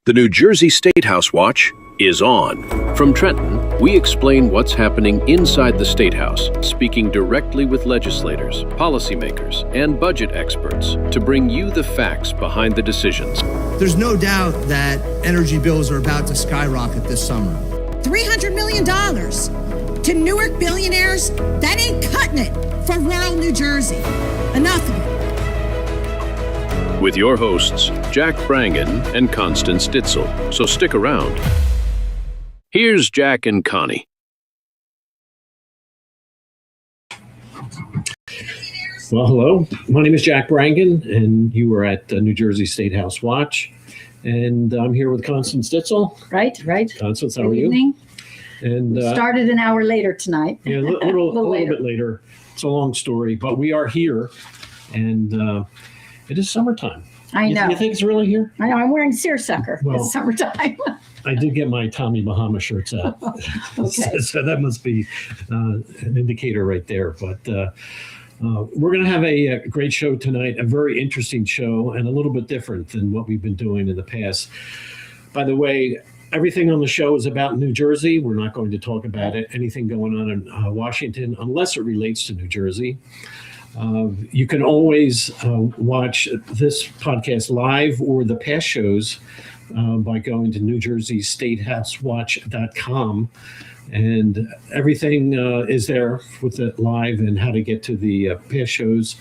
The New Jersey Statehouse Watch is on. From Trenton, we explain what's happening inside the Statehouse, speaking directly with legislators, policymakers, and budget experts to bring you the facts behind the decisions. There's no doubt that energy bills are about to skyrocket this summer. $300 million to Newark billionaires? That ain't cutting it for rural New Jersey. Enough of it. With your hosts, Jack Brangan and Constance Ditzel. So stick around. Here's Jack and Connie. Well, hello. My name is Jack Brangan, and you are at New Jersey Statehouse Watch. And I'm here with Constance Ditzel. Right. Constance, how Good are you? evening. And Started an hour later tonight. Yeah, a little bit later. It's a long story, but we are here, and it is summertime. I know. You think it's really here? I know. I'm wearing seersucker. Well, It's summertime. I did get my Tommy Bahama shirts out. Okay. So that must be an indicator right there. But we're going to have a great show tonight, a very interesting show, and a little bit different than what we've been doing in the past. By the way, everything on the show is about New Jersey. We're not going to talk about anything going on in Washington unless it relates to New Jersey. You can always watch this podcast live or the past shows by going to NewJerseyStatehouseWatch.com. And everything is there with it live and how to get to the past shows.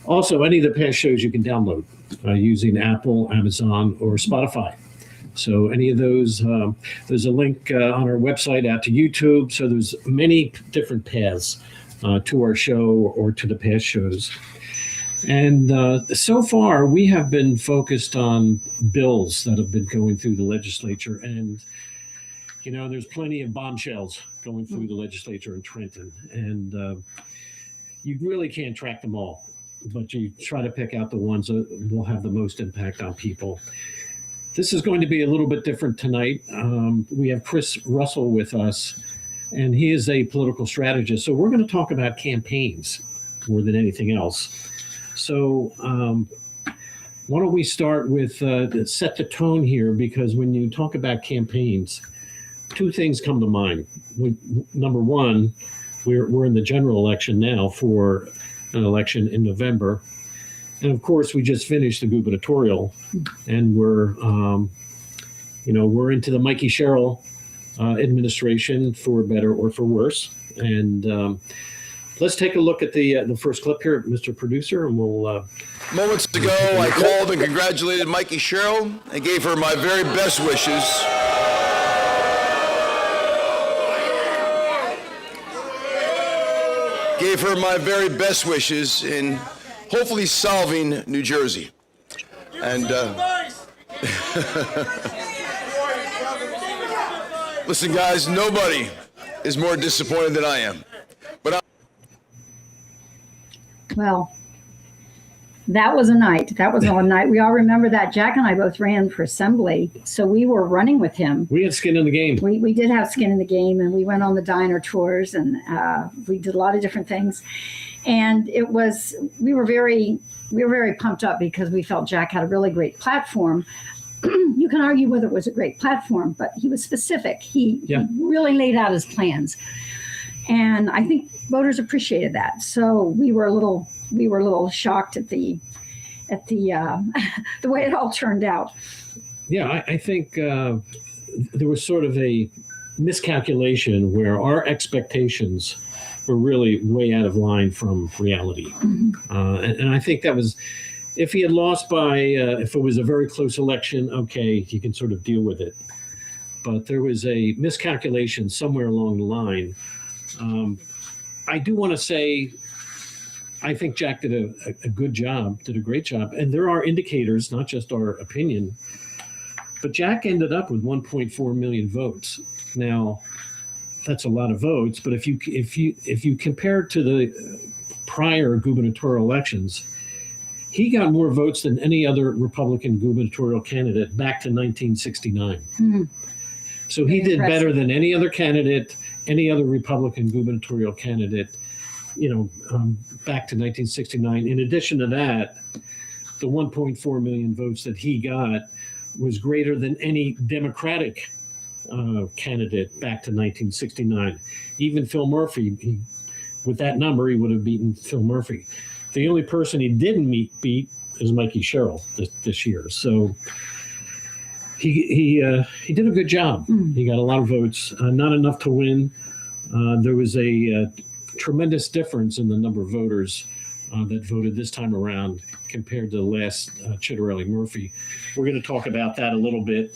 Also, any of the past shows you can download using Apple, Amazon, or Spotify. So any of those, there's a link on our website out to YouTube. So there's many different paths to our show or to the past shows. And so far, we have been focused on bills that have been going through the legislature. And, you know, there's plenty of bombshells going through the legislature in Trenton. And you really can't track them all, but you try to pick out the ones that will have the most impact on people. This is going to be a little bit different tonight. We have Chris Russell with us, and he is a political strategist. So we're going to talk about campaigns more than anything else. So why don't we start with set the tone here, because when you talk about campaigns, two things come to mind. Number one, we're in the general election now for an election in November. And of course, we just finished the gubernatorial, and we're into the Mikey Sherrill administration, for better or for worse. And let's take a look at the first clip here, Mr. Producer, and we'll. Moments ago, I called and congratulated Mikey Sherrill and gave her my very best wishes. Gave her my very best wishes in hopefully solving New Jersey. And listen, guys, nobody is more disappointed than I am. Well, that was a night. That was a night. We all remember that. Jack and I both ran for assembly, so we were running with him. We had skin in the game. We did have skin in the game, and we went on the diner tours, and we did a lot of different things. And we were very pumped up because we felt Jack had a really great platform. You can argue whether it was a great platform, but he was specific. He really laid out his plans. And I think voters appreciated that. So we were a little shocked at the the way it all turned out. Yeah, I think there was sort of a miscalculation where our expectations were really way out of line from reality. Mm-hmm. And I think that was, if he had lost by, if it was a very close election, okay, you can sort of deal with it. But there was a miscalculation somewhere along the line. I do want to say, I think Jack did a good job, did a great job. And there are indicators, not just our opinion, but Jack ended up with 1.4 million votes. Now, that's a lot of votes, but if you compare it to the prior gubernatorial elections, he got more votes than any other Republican gubernatorial candidate back to 1969. Mm-hmm. So he did better than any other candidate, any other Republican gubernatorial candidate, back to 1969. In addition to that, the 1.4 million votes that he got was greater than any Democratic candidate back to 1969. Even Phil Murphy, with that number, he would have beaten Phil Murphy. The only person he didn't beat is Mikey Sherrill this year. So he did a good job. He got a lot of votes, not enough to win. There was a tremendous difference in the number of voters that voted this time around compared to the last Chitterelli Murphy. We're going to talk about that a little bit.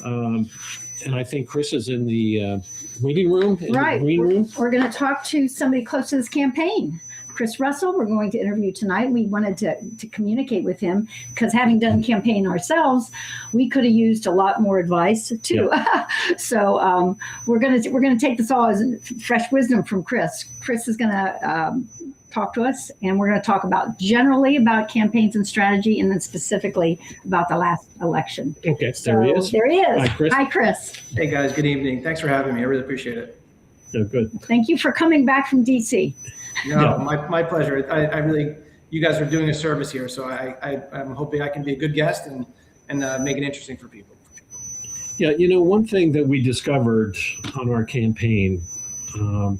And I think Chris is in the waiting room, in the green room. We're going to talk to somebody close to this campaign. Chris Russell, we're going to interview tonight. We wanted to communicate with him because having done campaign ourselves, we could have used a lot more advice too. Yeah. So we're going to take this all as fresh wisdom from Chris. Chris is going to talk to us, and we're going to talk about generally about campaigns and strategy, and then specifically about the last election. Okay, there he is. There he is. Hi, Chris. Hi, Chris. Hey guys, good evening. Thanks for having me. I really appreciate it. Oh, good. Thank you for coming back from DC. No, my pleasure. I really, you guys are doing a service here, so I'm hoping I can be a good guest and make it interesting for people. Yeah, one thing that we discovered on our campaign, and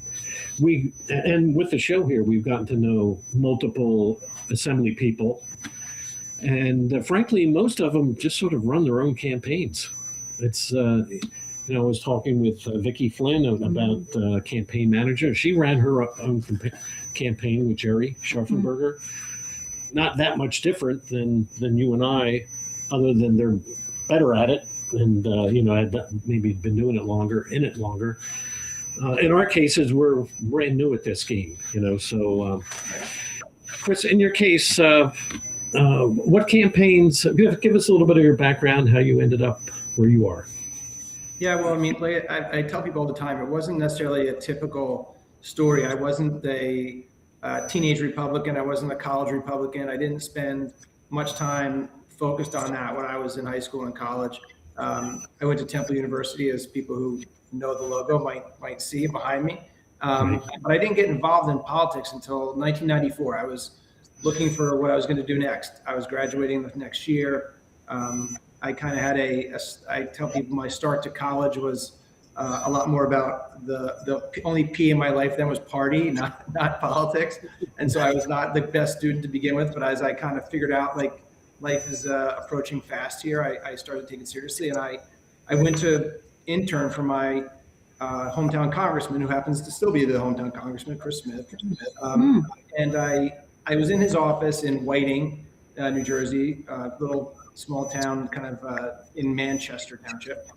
with the show here, we've gotten to know multiple assembly people, and frankly, most of them just sort of run their own campaigns. It's I was talking with Vicki Flynn about campaign manager. She ran her own campaign with Jerry Scharfenberger. Not that much different than you and I, other than they're better at it and had maybe been doing it longer. In our cases, we're brand new at this game, So, Chris, in your case, what campaigns? Give us a little bit of your background, how you ended up where you are. Yeah, well, I tell people all the time, it wasn't necessarily a typical story. I wasn't a teenage Republican. I wasn't a college Republican. I didn't spend much time focused on that when I was in high school and college. I went to Temple University, as people who know the logo might see behind me. But I didn't get involved in politics until 1994. I was looking for what I was going to do next. I was graduating the next year. I kind of had I tell people my start to college was a lot more about the only P in my life then was party, not politics. And so I was not the best student to begin with, but as I kind of figured out like life is approaching fast here, I started taking it seriously. And I went to intern for my hometown congressman, who happens to still be the hometown congressman, Chris Smith. And I was in his office in Whiting, New Jersey, little small town kind of in Manchester Township.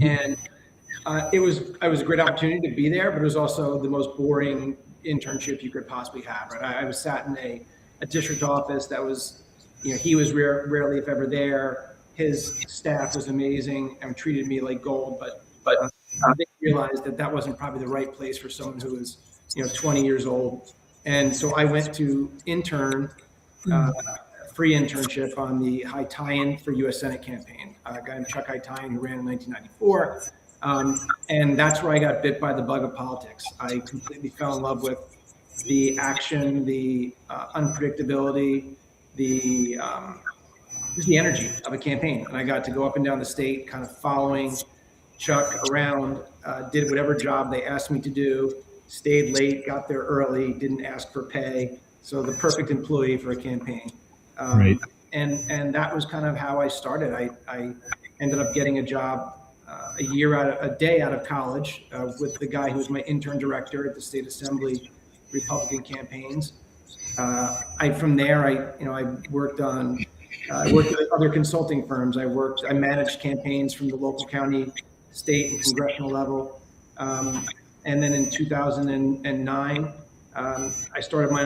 And it was a great opportunity to be there, but it was also the most boring internship you could possibly have. Right? I was sat in a district office that was, he was rarely, if ever, there. His staff was amazing and treated me like gold, but they realized that wasn't probably the right place for someone who was, 20 years old. And so I went to intern, free internship on the Hightayan for U.S. Senate campaign. A guy named Chuck Hightayan, who ran in 1994. And that's where I got bit by the bug of politics. I completely fell in love with the action, the unpredictability, just the energy of a campaign. And I got to go up and down the state, kind of following Chuck around, did whatever job they asked me to do, stayed late, got there early, didn't ask for pay. So the perfect employee for a campaign. Right. And that was kind of how I started. I ended up getting a job a day out of college with the guy who was my intern director at the state assembly Republican campaigns. From there, I worked with other consulting firms. I managed campaigns from the local, county, state, and congressional level. And then in 2009, I started my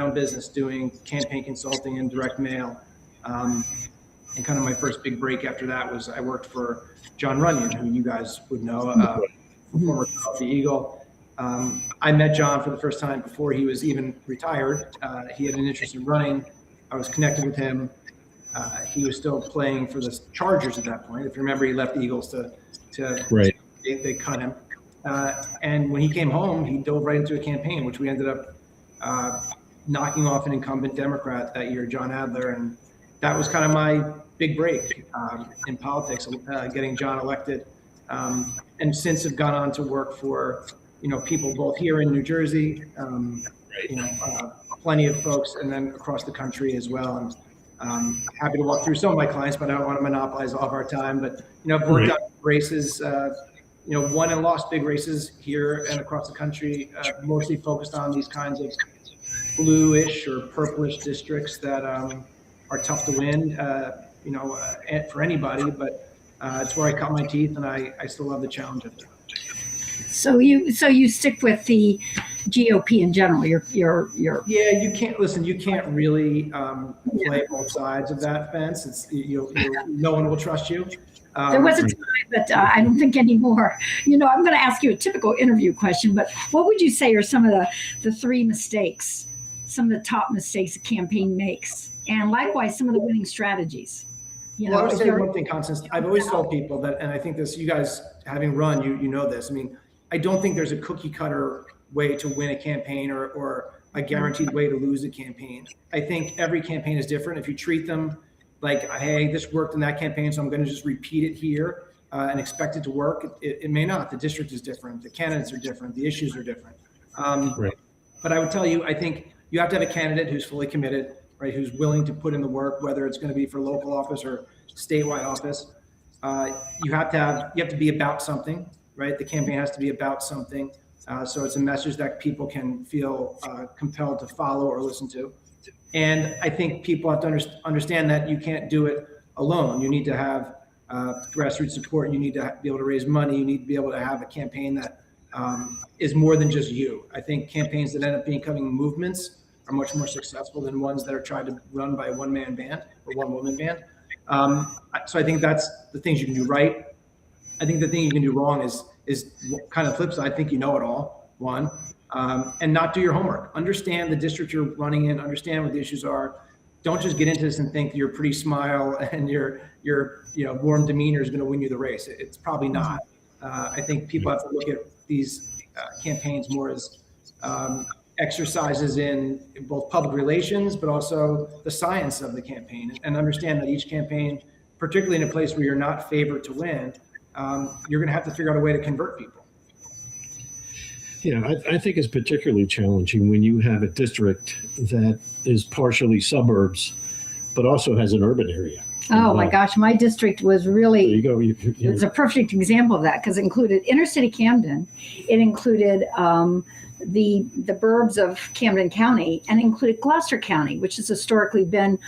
own business doing campaign consulting and direct mail. And kind of my first big break after that was I worked for John Runyon, who you guys would know, former Coffee Eagle. I met John for the first time before he was even retired. He had an interest in running. I was connected with him. He was still playing for the Chargers at that point. If you remember, he left the Eagles to right. They cut him. And when he came home, he dove right into a campaign, which we ended up knocking off an incumbent Democrat that year, John Adler. And that was kind of big break in politics, getting John elected, and since have gone on to work for, people both here in New Jersey, plenty of folks, and then across the country as well. And happy to walk through some of my clients, but I don't want to monopolize all of our time. But I've worked on races, won and lost big races here and across the country, mostly focused on these kinds of bluish or purplish districts that are tough to win, for anybody. But it's where I cut my teeth, and I still love the challenge of it. So you stick with the GOP in general. You're Yeah, you can't listen. You can't really play both sides of that fence. It's no one will trust you. There was a time, but I don't think anymore. I'm going to ask you a typical interview question, but what would you say are some of the three mistakes, some of the top mistakes a campaign makes, and likewise some of the winning strategies? Well, I would say one thing, Constance. I've always told people that, and I think this, you guys having run, you know this. I mean, I don't think there's a cookie cutter way to win a campaign or a guaranteed way to lose a campaign. I think every campaign is different. If you treat them like, hey, this worked in that campaign, so I'm going to just repeat it here and expect it to work, it may not. The district is different. The candidates are different. The issues are different. Right. But I would tell you, I think you have to have a candidate who's fully committed, right? Who's willing to put in the work, whether it's going to be for local office or statewide office. You have to be about something, right? The campaign has to be about something. So it's a message that people can feel compelled to follow or listen to. And I think people have to understand that you can't do it alone. You need to have grassroots support. You need to be able to raise money. You need to be able to have a campaign that is more than just you. I think campaigns that end up becoming movements are much more successful than ones that are tried to run by a one-man band or one-woman band. So I think that's the things you can do right. I think the thing you can do wrong is kind of flip side. I think you know it all, one, and not do your homework. Understand the district you're running in, understand what the issues are. Don't just get into this and think your pretty smile and your warm demeanor is going to win you the race. It's probably not. I think people have to look at these campaigns more as exercises in both public relations, but also the science of the campaign, and understand that each campaign, particularly in a place where you're not favored to win, you're going to have to figure out a way to convert people. Yeah, I think it's particularly challenging when you have a district that is partially suburbs, but also has an urban area. Oh my gosh, my district was really, there you go. It was a perfect example of that because it included inner city Camden, it included the burbs of Camden County, and included Gloucester County, which has historically been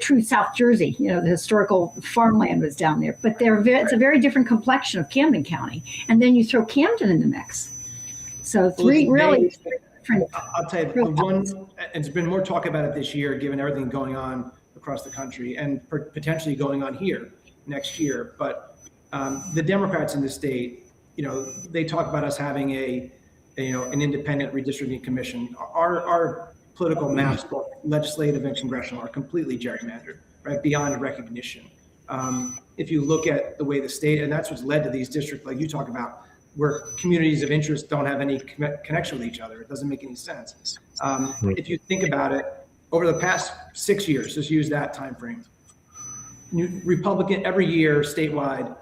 true South Jersey. The historical farmland was down there, but it's a very different complexion of Camden County. And then you throw Camden in the mix. So really different. I'll tell you, the one, and there's been more talk about it this year, given everything going on across the country and potentially going on here next year. But the Democrats in the state, they talk about us having an independent redistricting commission. Our political maps, both legislative and congressional, are completely gerrymandered, right, beyond recognition. If you look at the way the state, and that's what's led to these districts like you talk about, where communities of interest don't have any connection with each other. It doesn't make any sense. If you think about it, over the past 6 years, just use that time frame, Republican every year statewide,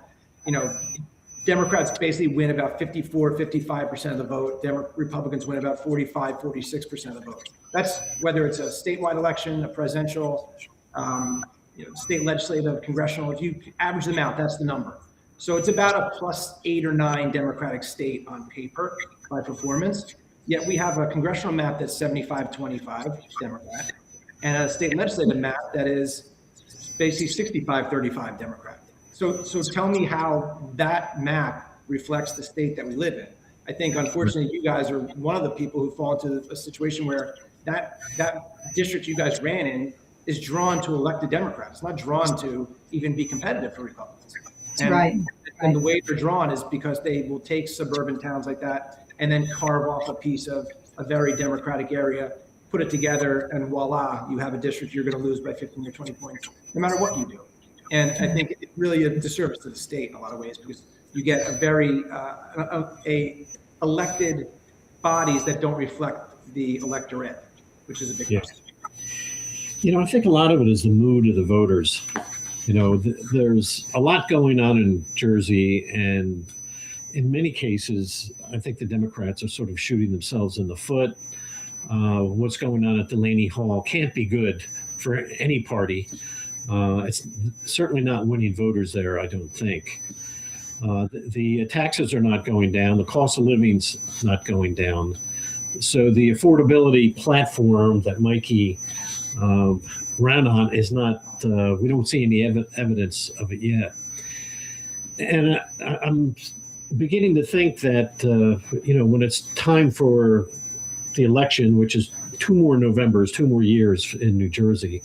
Democrats basically win about 55% of the vote. Republicans win about 46% of the vote. That's whether it's a statewide election, a presidential, state legislative, congressional. If you average them out, that's the number. So it's about a +8 or 9 Democratic state on paper by performance. Yet we have a congressional map that's 75-25 Democrat, and a state legislative map that is basically 65-35 Democrat. So tell me how that map reflects the state that we live in. I think, unfortunately, you guys are one of the people who fall into a situation where that district you guys ran in is drawn to elected Democrats. It's not drawn to even be competitive for Republicans. And, right. And the way they're drawn is because they will take suburban towns like that and then carve off a piece of a very Democratic area, put it together, and voila, you have a district you're going to lose by 15 or 20 points, no matter what you do. And I think it's really a disservice to the state in a lot of ways, because you get a very elected bodies that don't reflect the electorate, which is a big problem. I think a lot of it is the mood of the voters. There's a lot going on in Jersey, and in many cases, I think the Democrats are sort of shooting themselves in the foot. What's going on at Delaney Hall can't be good for any party. It's certainly not winning voters there, I don't think. The taxes are not going down. The cost of living's not going down. So the affordability platform that Mikey ran on is not, we don't see any evidence of it yet. And I'm beginning to think that, when it's time for the election, which is 2 more Novembers, 2 more years in New Jersey,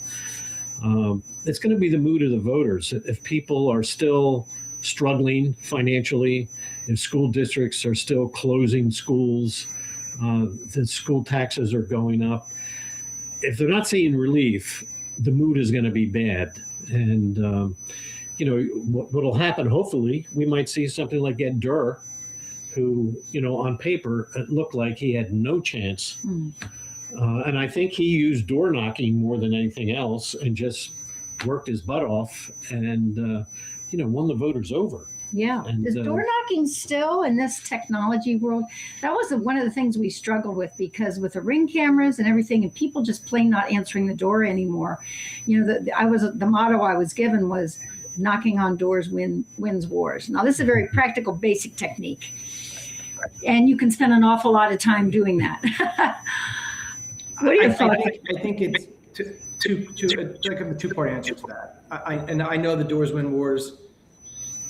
it's going to be the mood of the voters. If people are still struggling financially, if school districts are still closing schools, the school taxes are going up. If they're not seeing relief, the mood is going to be bad. And, what will happen, hopefully, we might see something like Ed Durr, who, on paper, it looked like he had no chance. And I think he used door knocking more than anything else and just worked his butt off and, won the voters over. Yeah. And, Is door knocking still in this technology world? That was one of the things we struggled with, because with the Ring cameras and everything, and people just plain not answering the door anymore. The motto I was given was knocking on doors wins wars. Now, this is a very practical, basic technique, and you can spend an awful lot of time doing that. What are your thoughts? I think it's a two-part answer to that. I know the doors win wars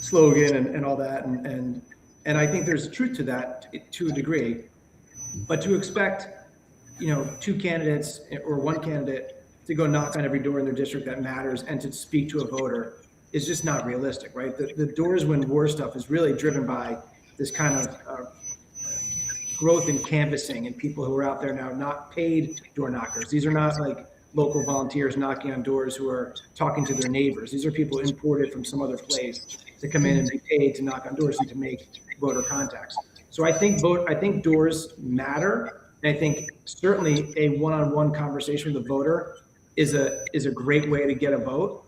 slogan and all that, and I think there's truth to that to a degree, but to expect 2 candidates or 1 candidate to go knock on every door in their district that matters and to speak to a voter is just not realistic, right? The doors win war stuff is really driven by this kind of growth in canvassing and people who are out there now, not paid door knockers. These are not like local volunteers knocking on doors who are talking to their neighbors. These are people imported from some other place to come in and be paid to knock on doors and to make voter contacts. So I think doors matter. And I think certainly a one-on-one conversation with a voter is a great way to get a vote.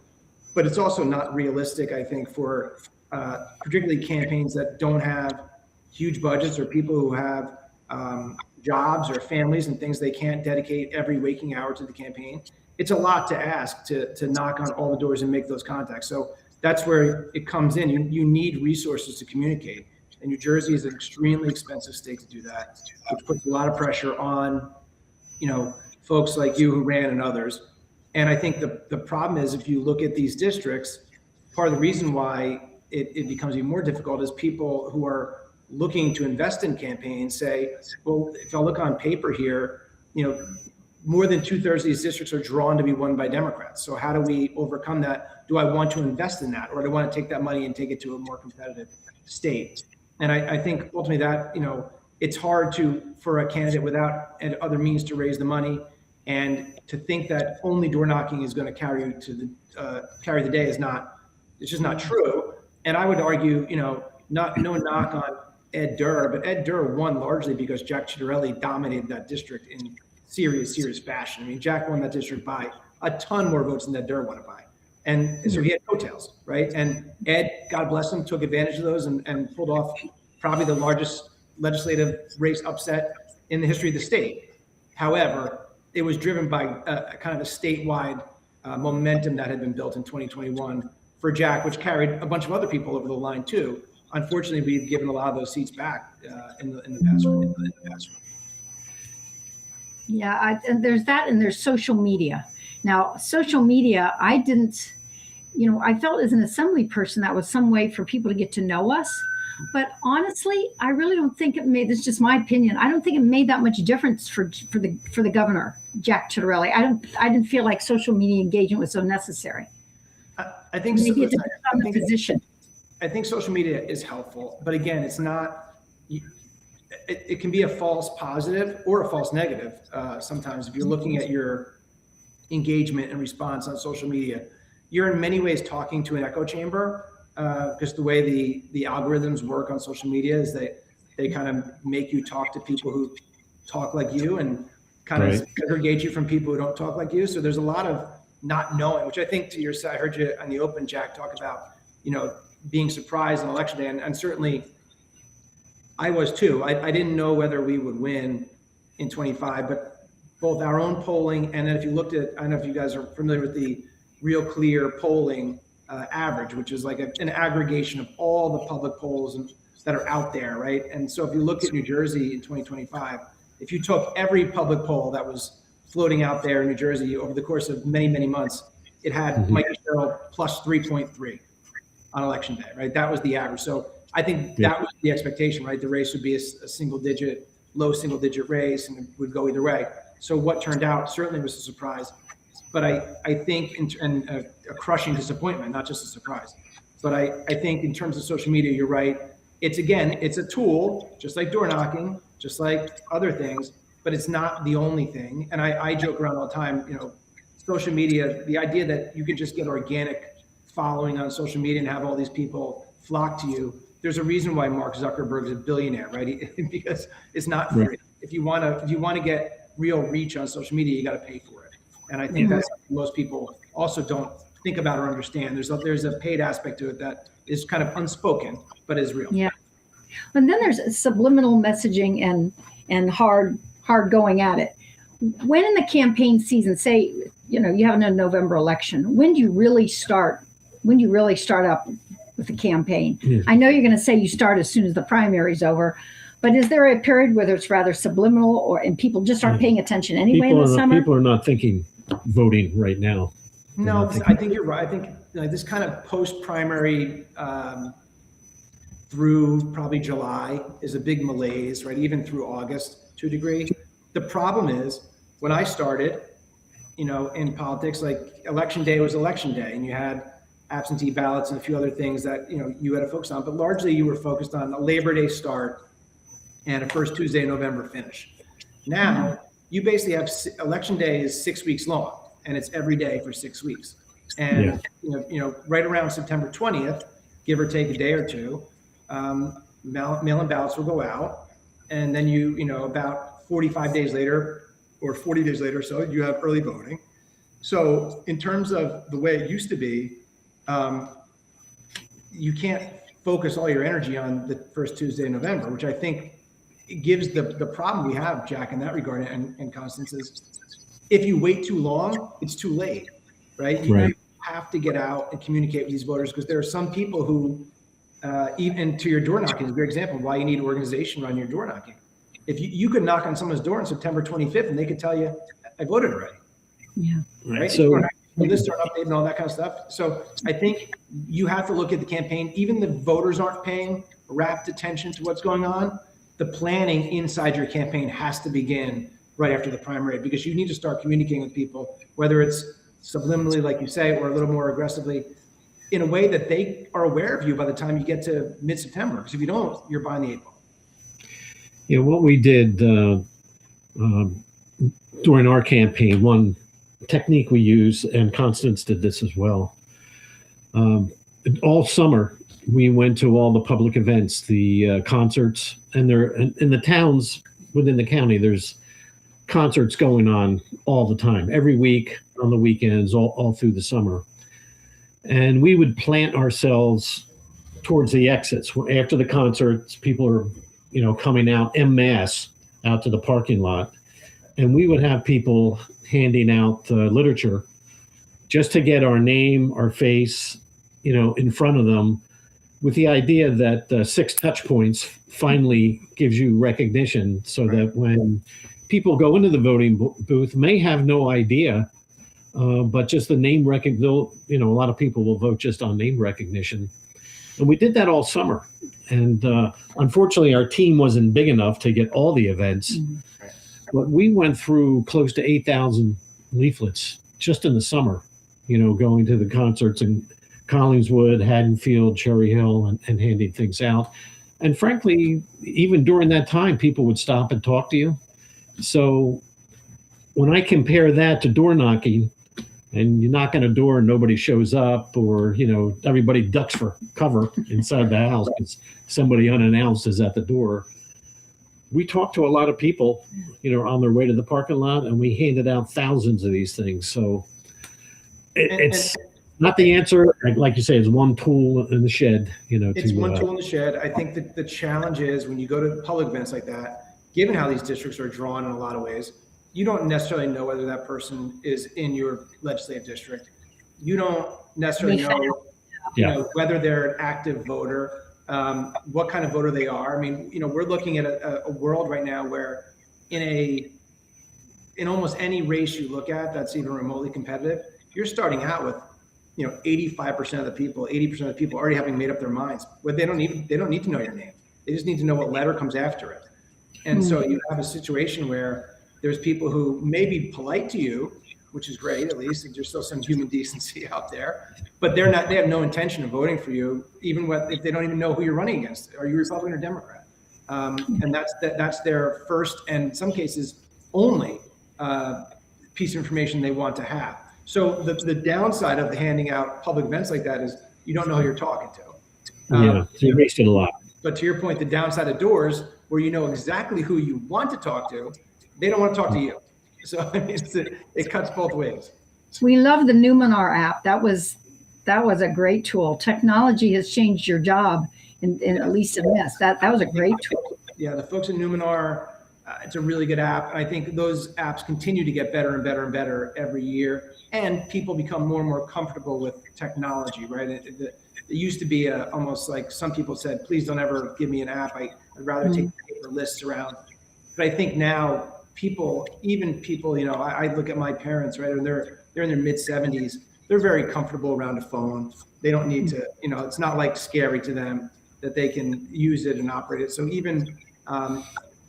But it's also not realistic, I think, for particularly campaigns that don't have huge budgets or people who have jobs or families and things they can't dedicate every waking hour to the campaign. It's a lot to ask to knock on all the doors and make those contacts. So that's where it comes in. You need resources to communicate. And New Jersey is an extremely expensive state to do that, which puts a lot of pressure on, folks like you who ran and others. And I think the problem is, if you look at these districts, part of the reason why it becomes even more difficult is people who are looking to invest in campaigns say, well, if I look on paper here, more than 2/3 of these districts are drawn to be won by Democrats. So how do we overcome that? Do I want to invest in that, or do I want to take that money and take it to a more competitive state? And I think ultimately that, it's hard for a candidate without other means to raise the money, and to think that only door knocking is going to carry you to carry the day it's just not true. And I would argue, no knock on Ed Durr, but Ed Durr won largely because Jack Ciattarelli dominated that district in serious fashion. I mean, Jack won that district by a ton more votes than Ed Durr won it by. And so he had coattails, right? And Ed, God bless him, took advantage of those and pulled off probably the largest legislative race upset in the history of the state. However, it was driven by a kind of a statewide momentum that had been built in 2021 for Jack, which carried a bunch of other people over the line too. Unfortunately, we've given a lot of those seats back in the past. Yeah, and there's that, and there's social media. Now, social media, I felt as an assembly person that was some way for people to get to know us. But honestly, I really don't think it made, this is just my opinion, I don't think it made that much difference for the governor, Jack Ciattarelli. I didn't feel like social media engagement was so necessary. I think maybe it depends on the position. I think social media is helpful, but again, it's not, it can be a false positive or a false negative. Sometimes if you're looking at your engagement and response on social media, you're in many ways talking to an echo chamber, because the way the algorithms work on social media is they kind of make you talk to people who talk like you and kind of segregate you from people who don't talk like you. So there's a lot of not knowing, which I think to your side, I heard you on the open, Jack, talk about, being surprised on election day. And certainly I was too. I didn't know whether we would win in 25, but both our own polling, and then if you looked at, I don't know if you guys are familiar with the Real Clear polling average, which is like an aggregation of all the public polls that are out there, right? And so if you look at New Jersey in 2025, if you took every public poll that was floating out there in New Jersey over the course of many, many months, it had Mike Sherrill plus 3.3 on election day, right? That was the average. So I think that was the expectation, right? The race would be a low single digit race, and it would go either way. So what turned out certainly was a surprise, but I think a crushing disappointment, not just a surprise. But I think in terms of social media, you're right. It's a tool, just like door knocking, just like other things, but it's not the only thing. And I joke around all the time, social media, the idea that you can just get organic following on social media and have all these people flock to you. There's a reason why Mark Zuckerberg is a billionaire, right? Because it's not free. Right. If you want to get real reach on social media, you got to pay for it. And I think that's something most people also don't think about or understand. There's a paid aspect to it that is kind of unspoken, but is real. Yeah. And then there's subliminal messaging and hard going at it. When in the campaign season, say, you have a November election, when do you really start up with the campaign? Yes. I know you're going to say you start as soon as the primary's over, but is there a period where it's rather subliminal and people just aren't paying attention anyway in the summer? People are not thinking voting right now. No, I think you're right. I think this kind of post-primary through probably July is a big malaise, right? Even through August to a degree. The problem is when I started, in politics, like election day was election day, and you had absentee ballots and a few other things that, you had to focus on, but largely you were focused on a Labor Day start and a first Tuesday in November finish. Now you basically have election day is 6 weeks long, and it's every day for 6 weeks. And, right around September 20th, give or take a day or two, mail-in ballots will go out. And then about 45 days later or 40 days later or so, you have early voting. So in terms of the way it used to be, you can't focus all your energy on the first Tuesday in November, which I think gives the problem we have, Jack, in that regard, and Constance, is if you wait too long, it's too late, right? You have to get out and communicate with these voters, because there are some people who, even to your door knocking is a great example of why you need organization around your door knocking. If you could knock on someone's door on September 25th and they could tell you, I voted already. Yeah. Right. So lists are updated and all that kind of stuff. So I think you have to look at the campaign. Even the voters aren't paying rapt attention to what's going on. The planning inside your campaign has to begin right after the primary, because you need to start communicating with people, whether it's subliminally, like you say, or a little more aggressively, in a way that they are aware of you by the time you get to mid-September. Because if you don't, you're behind the eight ball. Yeah, what we did during our campaign, one technique we use, and Constance did this as well. All summer, we went to all the public events, the concerts, and in the towns within the county, there's concerts going on all the time, every week, on the weekends, all through the summer. And we would plant ourselves towards the exits. After the concerts, people are, coming out en masse out to the parking lot. And we would have people handing out literature just to get our name, our face, in front of them, with the idea that 6 touch points finally gives you recognition, so that when people go into the voting booth, may have no idea, but just the name recognition, a lot of people will vote just on name recognition. And we did that all summer. And unfortunately, our team wasn't big enough to get all the events. Mm-hmm. But we went through close to 8,000 leaflets just in the summer, going to the concerts in Collingswood, Haddonfield, Cherry Hill, and handing things out. And frankly, even during that time, people would stop and talk to you. So when I compare that to door knocking, and you knock on a door and nobody shows up, or, everybody ducks for cover inside the house because somebody unannounced is at the door. We talked to a lot of people, on their way to the parking lot, and we handed out thousands of these things. So It's not the answer. Like you say, it's one tool in the shed. It's one tool in the shed. I think that the challenge is when you go to public events like that, given how these districts are drawn in a lot of ways, you don't necessarily know whether that person is in your legislative district. You don't necessarily know, whether they're an active voter, what kind of voter they are. I mean, we're looking at a world right now where in almost any race you look at that's even remotely competitive, you're starting out with 85% of the people, 80% of the people already having made up their minds. But they don't need to know your name. They just need to know what letter comes after it. And so you have a situation where there's people who may be polite to you, which is great, at least there's still some human decency out there, but they have no intention of voting for you, even if they don't even know who you're running against. Are you Republican or Democrat? And that's their first, and in some cases only piece of information they want to have. So the downside of handing out public events like that is you don't know who you're talking to. So you're wasting a lot. But to your point, the downside of doors, where you know exactly who you want to talk to, they don't want to talk to you. So I mean, it cuts both ways. We love the Numenar app. That was a great tool. Technology has changed your job, in at least in this. That was a great tool. Yeah, the folks at Numenar, it's a really good app. And I think those apps continue to get better and better and better every year. And people become more and more comfortable with technology, right? It used to be almost like some people said, please don't ever give me an app. I'd rather take paper lists around. But I think now even people, I look at my parents, right? And they're in their mid 70s. They're very comfortable around a phone. They don't need to, it's not like scary to them that they can use it and operate it. So even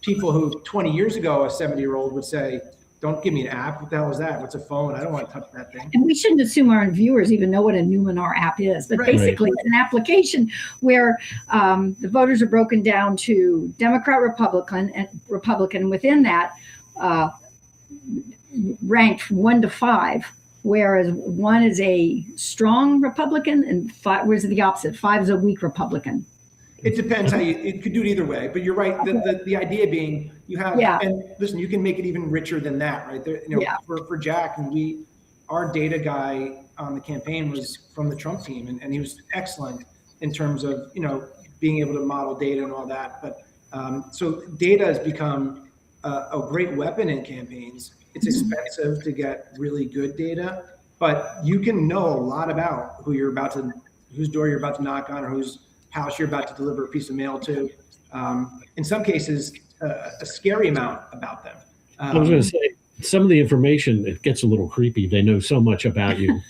people who 20 years ago, a 70-year-old would say, don't give me an app. What the hell is that? What's a phone? I don't want to touch that thing. And we shouldn't assume our viewers even know what a Numenar app is, but basically it's an application where the voters are broken down to Democrat, Republican, and within that ranked 1 to 5, whereas 1 is a strong Republican and 5 was the opposite. 5 is a weak Republican. It depends it could do it either way, but you're right. The idea being you have, and listen, you can make it even richer than that, right? For Jack, and our data guy on the campaign was from the Trump team, and he was excellent in terms of, being able to model data and all that. But so data has become a great weapon in campaigns. It's expensive to get really good data, but you can know a lot about whose door you're about to knock on, or whose house you're about to deliver a piece of mail to. In some cases, a scary amount about them. I was going to say, some of the information, it gets a little creepy. They know so much about you.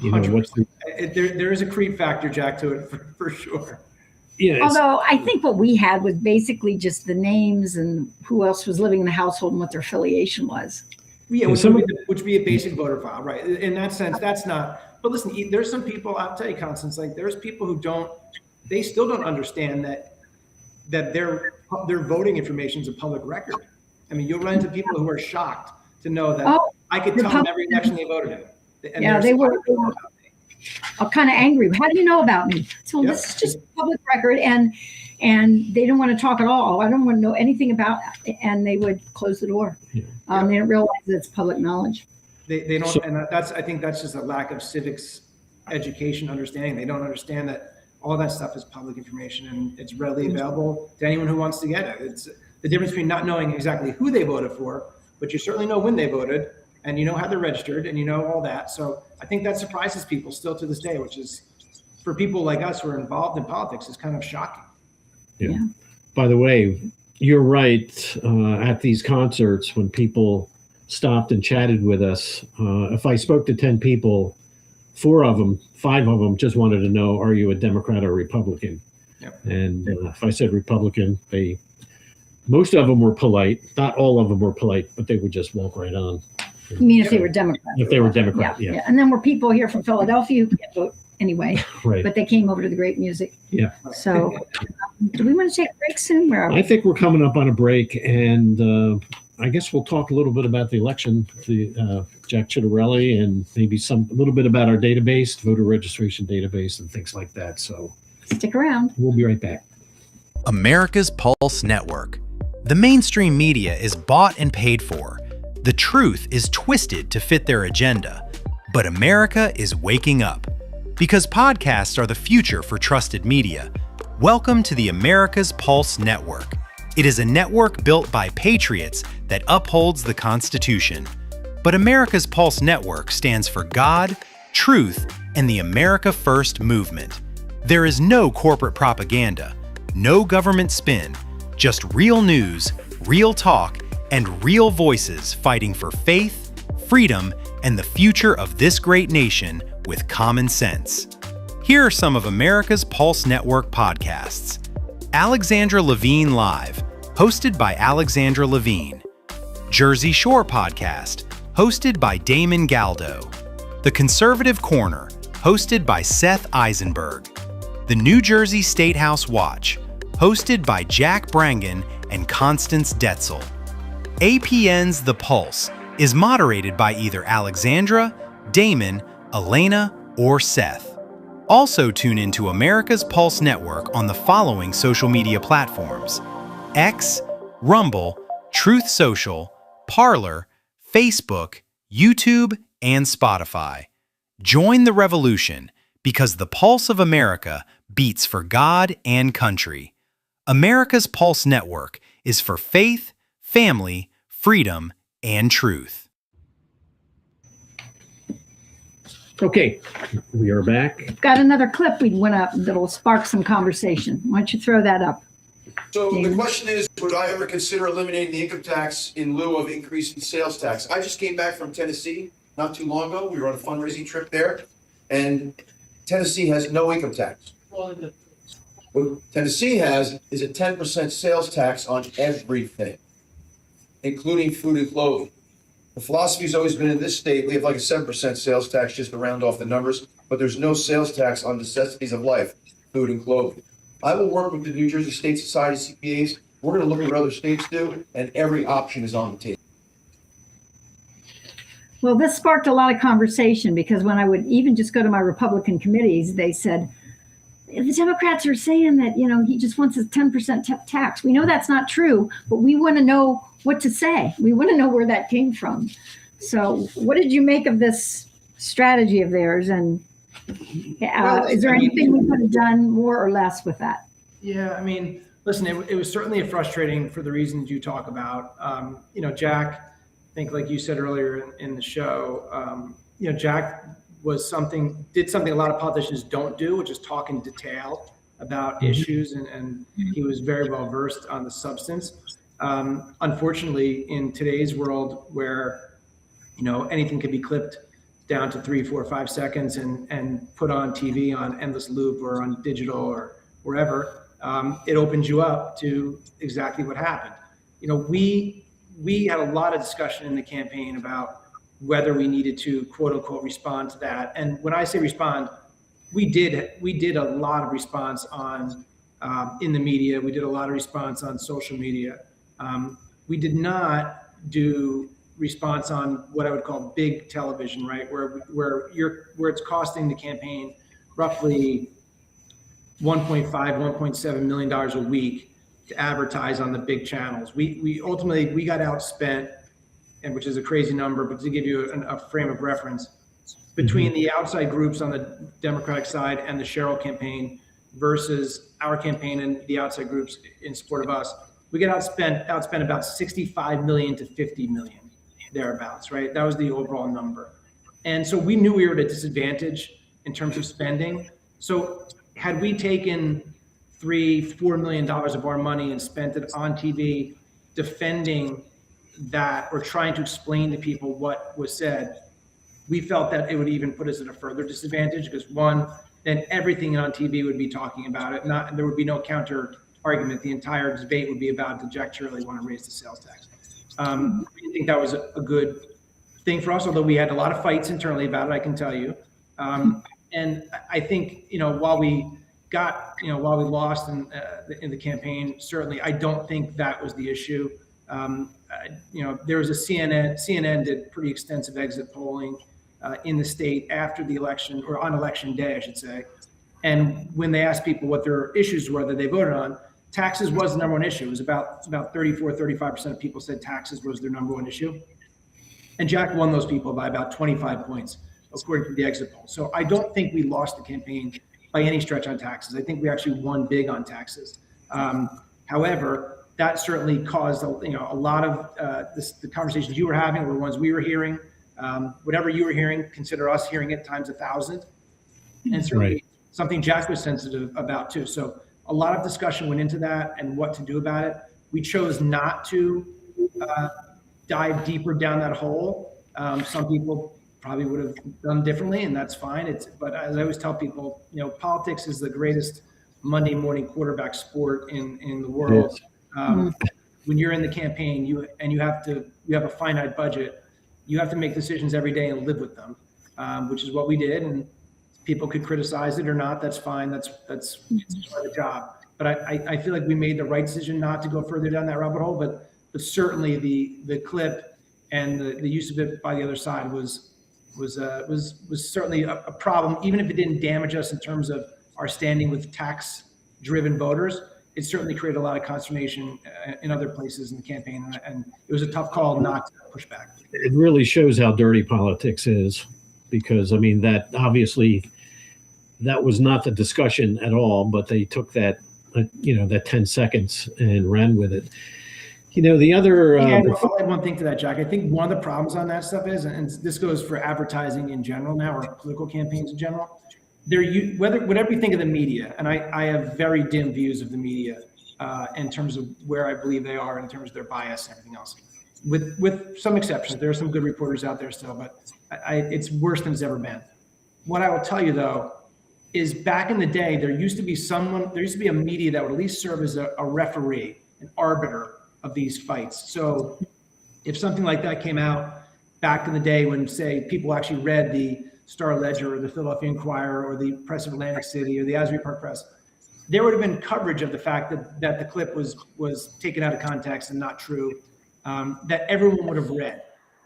There is a creep factor, Jack, to it for sure. Yeah. Although I think what we had was basically just the names and who else was living in the household and what their affiliation was. Yeah, which would be a basic voter file, right? In that sense, that's not. But listen, there's some people, I'll tell you, Constance, like there's people who they still don't understand that their voting information is a public record. I mean, you'll run into people who are shocked to know that I could tell them every election they voted in. And they were kind of angry. How do you know about me? So this is just public record, and they didn't want to talk at all. I don't want to know anything about it, and they would close the door. They didn't realize that it's public knowledge. They don't, and I think that's just a lack of civics education understanding. They don't understand that all that stuff is public information and it's readily available to anyone who wants to get it. It's the difference between not knowing exactly who they voted for, but you certainly know when they voted, and you know how they're registered, and you know all that. So I think that surprises people still to this day, which is, for people like us who are involved in politics, is kind of shocking. Yeah. By the way, you're right. At these concerts, when people stopped and chatted with us, if I spoke to 10 people, 5 of them just wanted to know, are you a Democrat or Republican? Yep. And if I said Republican, most of them were polite. Not all of them were polite, but they would just walk right on. You mean if they were Democrat? If they were Democrat, yeah. And then were people here from Philadelphia who can't vote anyway, right? But they came over to the great music. Yeah. So do we want to take a break soon? Where are we? I think we're coming up on a break, and I guess we'll talk a little bit about the election, Jack Chittarelli, and maybe a little bit about our database, voter registration database, and things like that. So stick around. We'll be right back. America's Pulse Network. The mainstream media is bought and paid for. The truth is twisted to fit their agenda. But America is waking up. Because podcasts are the future for trusted media, welcome to the America's Pulse Network. It is a network built by patriots that upholds the Constitution. But America's Pulse Network stands for God, truth, and the America First movement. There is no corporate propaganda, no government spin, just real news, real talk, and real voices fighting for faith, freedom, and the future of this great nation with common sense. Here are some of America's Pulse Network podcasts. Alexandra Levine Live, hosted by Alexandra Levine. Jersey Shore Podcast, hosted by Damon Galdo. The Conservative Corner, hosted by Seth Eisenberg. The New Jersey Statehouse Watch, hosted by Jack Brangan and Constance Ditzel. APN's The Pulse is moderated by either Alexandra, Damon, Elena, or Seth. Also tune into America's Pulse Network on the following social media platforms: X, Rumble, Truth Social, Parler, Facebook, YouTube, and Spotify. Join the revolution because the pulse of America beats for God and country. America's Pulse Network is for faith, family, freedom, and truth. Okay, we are back. Got another clip we went up that'll spark some conversation. Why don't you throw that up? So the question is, would I ever consider eliminating the income tax in lieu of increasing sales tax? I just came back from Tennessee not too long ago. We were on a fundraising trip there, and Tennessee has no income tax. What Tennessee has is a 10% sales tax on everything, including food and clothing. The philosophy has always been in this state, we have like a 7% sales tax just to round off the numbers, but there's no sales tax on necessities of life, food and clothing. I will work with the New Jersey State Society CPAs. We're going to look at what other states do, and every option is on the table. Well, this sparked a lot of conversation because when I would even just go to my Republican committees, they said, the Democrats are saying that, he just wants a 10% tax. We know that's not true, but we want to know what to say. We want to know where that came from. So what did you make of this strategy of theirs? And is there anything we could have done more or less with that? Yeah, I mean, listen, it was certainly frustrating for the reasons you talk about. Jack, I think like you said earlier in the show, Jack did something a lot of politicians don't do, which is talk in detail about issues, and he was very well versed on the substance. Unfortunately, in today's world where, anything could be clipped down to 3, 4, 5 seconds and put on TV on endless loop or on digital or wherever, it opens you up to exactly what happened. We had a lot of discussion in the campaign about whether we needed to quote unquote respond to that. And when I say respond, we did a lot of response on in the media. We did a lot of response on social media. We did not do response on what I would call big television, right? Where it's costing the campaign roughly $1.7 million a week to advertise on the big channels. We ultimately got outspent, and which is a crazy number, but to give you a frame of reference, between the outside groups on the Democratic side and the Cheryl campaign versus our campaign and the outside groups in support of us, we get outspent about 65 million to 50 million, thereabouts, right? That was the overall number. And so we knew we were at a disadvantage in terms of spending. So had we taken $3-4 million of our money and spent it on TV defending that or trying to explain to people what was said, we felt that it would even put us at a further disadvantage because one, then everything on TV would be talking about it. There would be no counter argument. The entire debate would be about did Jack Shirley want to raise the sales tax. We didn't think that was a good thing for us, although we had a lot of fights internally about it, I can tell you. And I think, while we lost in the campaign, certainly I don't think that was the issue. There was a CNN did pretty extensive exit polling in the state after the election, or on election day, I should say. And when they asked people what their issues were that they voted on, taxes was the number one issue. It was about 35% of people said taxes was their number one issue. And Jack won those people by about 25 points. according to the exit poll. So I don't think we lost the campaign by any stretch on taxes. I think we actually won big on taxes. However, that certainly caused a lot of the conversations you were having were ones we were hearing. Whatever you were hearing, consider us hearing it times 1,000. And certainly something Jack was sensitive about too. So a lot of discussion went into that and what to do about it. We chose not to dive deeper down that hole. Some people probably would have done differently, and that's fine. But as I always tell people, politics is the greatest Monday morning quarterback sport in the world. When you're in the campaign, you have a finite budget. You have to make decisions every day and live with them, which is what we did. And people could criticize it or not. That's fine. That's part of the job. But I feel like we made the right decision not to go further down that rabbit hole. But certainly the clip and the use of it by the other side was certainly a problem. Even if it didn't damage us in terms of our standing with tax-driven voters, it certainly created a lot of consternation in other places in the campaign, and it was a tough call not to push back. It really shows how dirty politics is, because that obviously that was not the discussion at all, but they took that 10 seconds and ran with it. The other I'll add one thing to that, Jack. I think one of the problems on that stuff is, and this goes for advertising in general now, or political campaigns in general, whatever you think of the media, and I have very dim views of the media in terms of where I believe they are in terms of their bias and everything else. With some exceptions, there are some good reporters out there still, but it's worse than it's ever been. What I will tell you though is, back in the day, there used to be a media that would at least serve as a referee, an arbiter of these fights. So if something like that came out back in the day when, say, people actually read the Star Ledger or the Philadelphia Inquirer or the Press of Atlantic City or the Asbury Park Press, there would have been coverage of the fact that the clip was taken out of context and not true, that everyone would have read.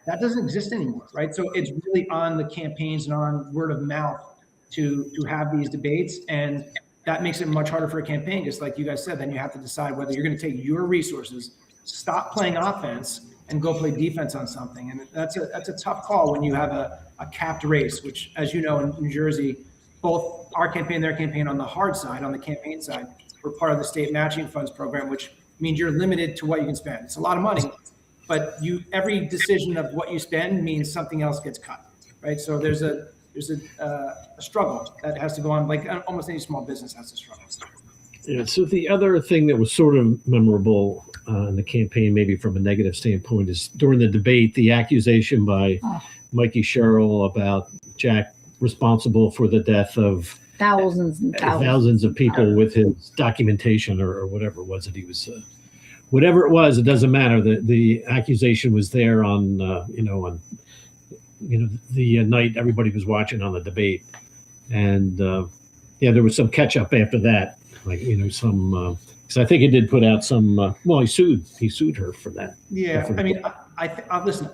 That doesn't exist anymore, right? So it's really on the campaigns and on word of mouth to have these debates, and that makes it much harder for a campaign. Just like you guys said, then you have to decide whether you're going to take your resources, stop playing offense, and go play defense on something. And that's a tough call when you have a capped race, which, as you know, in New Jersey, both our campaign and their campaign on the hard side, on the campaign side, we're part of the state matching funds program, which means you're limited to what you can spend. It's a lot of money, but every decision of what you spend means something else gets cut, right? So there's a struggle that has to go on, like almost any small business has to struggle. Yeah, so the other thing that was sort of memorable in the campaign, maybe from a negative standpoint, is during the debate, the accusation by Mikey Sherrill about Jack responsible for the death of thousands of people with his documentation or whatever it was that he was, whatever it was, it doesn't matter. The accusation was there on, the night everybody was watching on the debate. And there was some catch up after that. Because I think he did put out some. He sued her for that. Yeah, listen.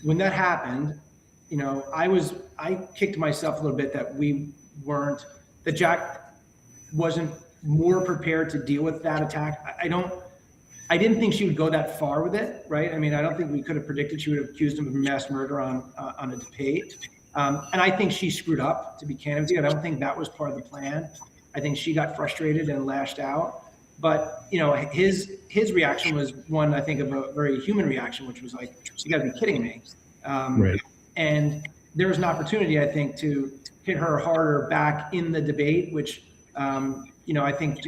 When that happened, I kicked myself a little bit that Jack wasn't more prepared to deal with that attack. I didn't think she would go that far with it, right? I don't think we could have predicted she would have accused him of mass murder on a debate. And I think she screwed up, to be candid with you. I don't think that was part of the plan. I think she got frustrated and lashed out. But, his reaction was one, I think, of a very human reaction, which was like, you got to be kidding me. Right. And there was an opportunity, I think, to hit her harder back in the debate, which, I think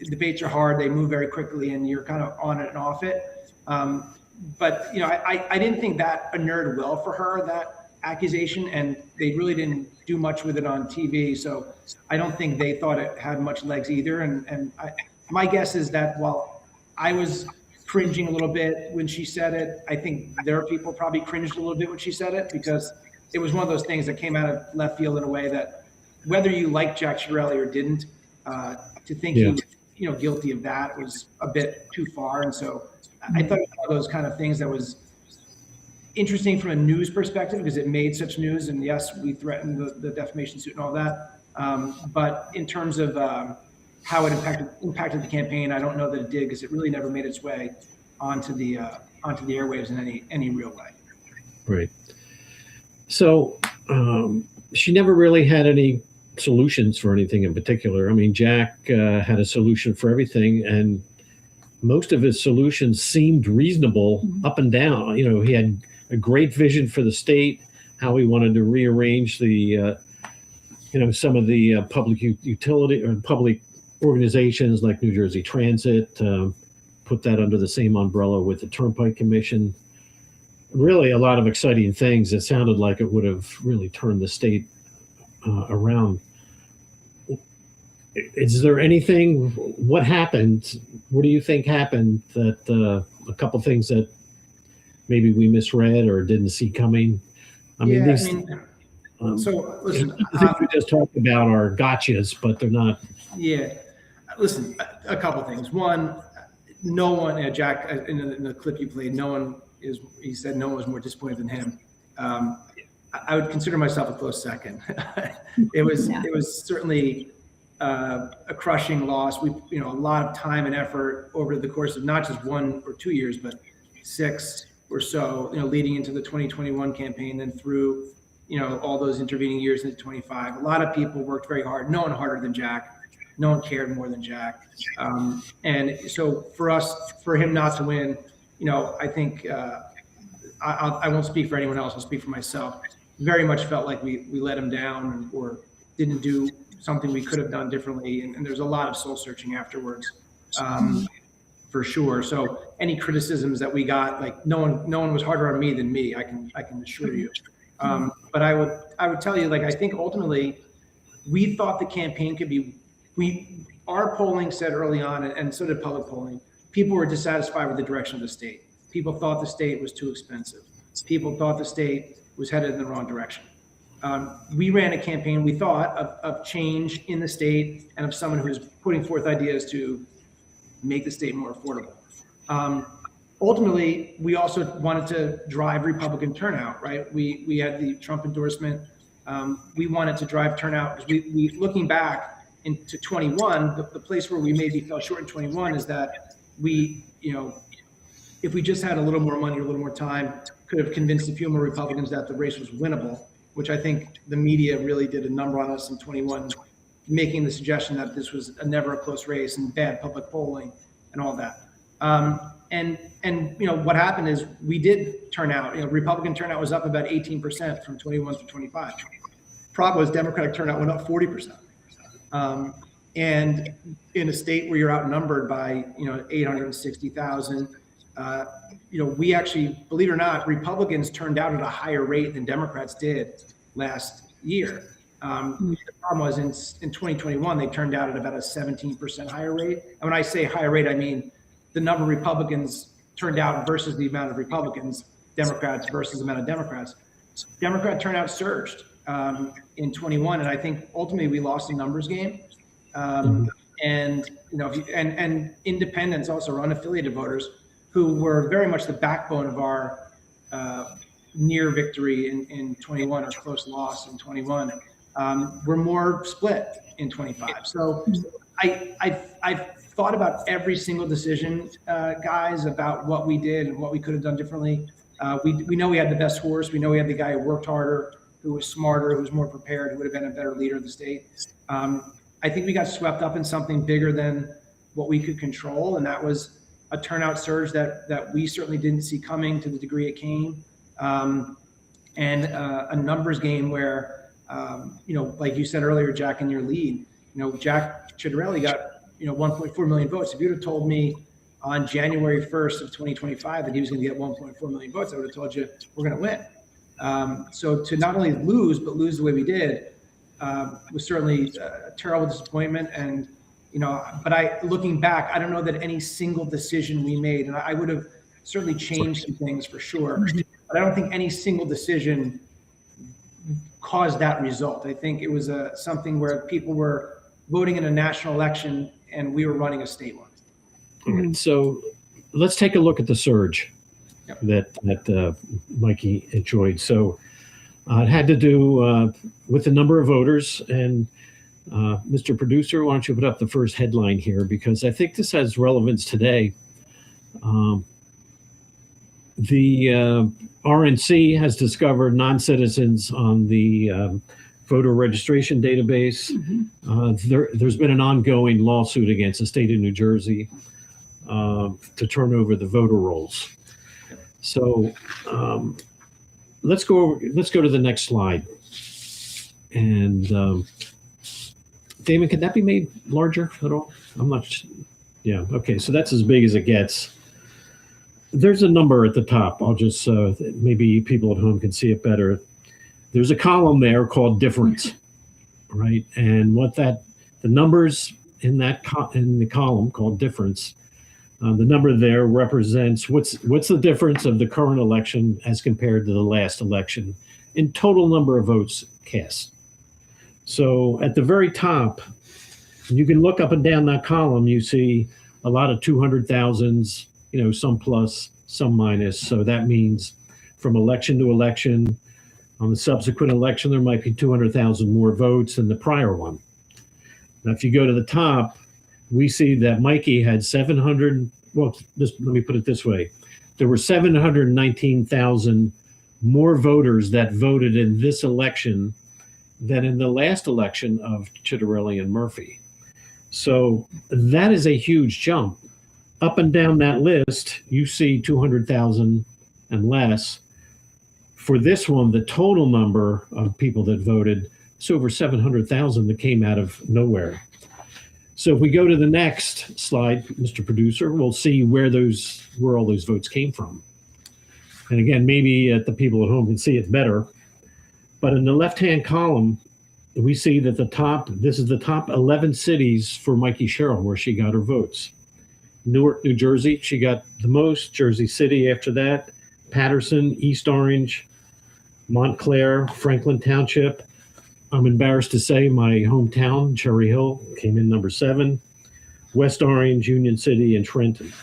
debates are hard. They move very quickly and you're kind of on it and off it. But I didn't think that inured well for her, that accusation, and they really didn't do much with it on TV. So I don't think they thought it had much legs either. And my guess is that while I was cringing a little bit when she said it, I think their people probably cringed a little bit when she said it, because it was one of those things that came out of left field in a way that, whether you liked Jack Chiarelli or didn't, to think he was guilty of that was a bit too far. And so I thought it was one of those kind of things that was interesting from a news perspective, because it made such news. And yes, we threatened the defamation suit and all that. But in terms of how it impacted the campaign, I don't know that it did, because it really never made its way onto the airwaves in any real way. Right. So she never really had any solutions for anything in particular. I mean, Jack had a solution for everything, and most of his solutions seemed reasonable up and down. You know, he had a great vision for the state, how he wanted to rearrange the, some of the public utility or public organizations like New Jersey Transit, put that under the same umbrella with the Turnpike Commission. Really a lot of exciting things. It sounded like it would have really turned the state around. Is there anything, what happened? What do you think happened that a couple things that maybe we misread or didn't see coming? So listen, I think we just talked about our gotchas, but they're not. Yeah, listen, a couple things. One, no one, Jack, in the clip you played, he said no one was more disappointed than him. I would consider myself a close second. It was certainly a crushing loss. We, a lot of time and effort over the course of not just 1 or 2 years, but 6 or so, leading into the 2021 campaign and through, all those intervening years into 25. A lot of people worked very hard. No one harder than Jack. No one cared more than Jack. And so for him not to win, I think I won't speak for anyone else. I'll speak for myself. Very much felt like we let him down or didn't do something we could have done differently. And there's a lot of soul searching afterwards, for sure. So any criticisms that we got, like no one was harder on me than me. I can assure you. But I would tell you, like, I think ultimately we thought the campaign could be, our polling said early on, and so did public polling, people were dissatisfied with the direction of the state. People thought the state was too expensive. People thought the state was headed in the wrong direction. We ran a campaign, we thought, of change in the state and of someone who's putting forth ideas to make the state more affordable. Ultimately, we also wanted to drive Republican turnout, right? We had the Trump endorsement. We wanted to drive turnout because we looking back into 21, the place where we maybe fell short in 21 is that we, if we just had a little more money, a little more time, could have convinced a few more Republicans that the race was winnable, which I think the media really did a number on us in 21, making the suggestion that this was never a close race and bad public polling and all that. And what happened is we did turn out, Republican turnout was up about 18% from 21 to 25. Problem was Democratic turnout went up 40%. And in a state where you're outnumbered by, 860,000, we actually, believe it or not, Republicans turned out at a higher rate than Democrats did last year. The problem was in 2021, they turned out at about a 17% higher rate. And when I say higher rate, I mean the number of Republicans turned out versus the amount of Republicans, Democrats versus the amount of Democrats. Democrat turnout surged in 21, and I think ultimately we lost a numbers game. And independents also, or unaffiliated voters, who were very much the backbone of our near victory in 21 or close loss in 21, were more split in 25. So I've thought about every single decision, guys, about what we did and what we could have done differently. We know we had the best horse. We know we had the guy who worked harder, who was smarter, who was more prepared, who would have been a better leader of the state. I think we got swept up in something bigger than what we could control, and that was a turnout surge that we certainly didn't see coming to the degree it came, and a numbers game where, like you said earlier, Jack, in your lead, Jack Ciattarelli got 1.4 million votes. If you'd have told me on January 1st of 2025 that he was going to get 1.4 million votes, I would have told you we're going to win. So to not only lose, but lose the way we did, was certainly a terrible disappointment. And, but looking back, I don't know that any single decision we made, and I would have certainly changed some things for sure, but I don't think any single decision caused that result. I think it was something where people were voting in a national election and we were running a state one. All right, so let's take a look at the surge that Mikey enjoyed. So it had to do with the number of voters. And Mr. Producer, why don't you put up the first headline here, because I think this has relevance today. The RNC has discovered non-citizens on the voter registration database. There's been an ongoing lawsuit against the state of New Jersey to turn over the voter rolls. So let's go to the next slide. And Damon, can that be made larger at all? I'm not. Yeah. Okay. So that's as big as it gets. There's a number at the top. I'll just maybe people at home can see it better. There's a column there called difference, right? And the numbers in the column called difference, the number there represents what's the difference of the current election as compared to the last election in total number of votes cast. So at the very top, you can look up and down that column. You see a lot of 200,000s, some plus, some minus. So that means from election to election, on the subsequent election, there might be 200,000 more votes than the prior one. Now, if you go to the top, we see that Mikey had 700. Well, let me put it this way. There were 719,000 more voters that voted in this election than in the last election of Chitterelli and Murphy. So that is a huge jump. Up and down that list, you see 200,000 and less. For this one, the total number of people that voted, it's over 700,000 that came out of nowhere. So if we go to the next slide, Mr. Producer, we'll see where all those votes came from. And again, maybe the people at home can see it better. But in the left-hand column, we see that this is the top 11 cities for Mikey Sherrill, where she got her votes. Newark, New Jersey, she got the most. Jersey City after that. Patterson, East Orange, Montclair, Franklin Township. I'm embarrassed to say my hometown, Cherry Hill, came in number 7. West Orange, Union City, and Trenton.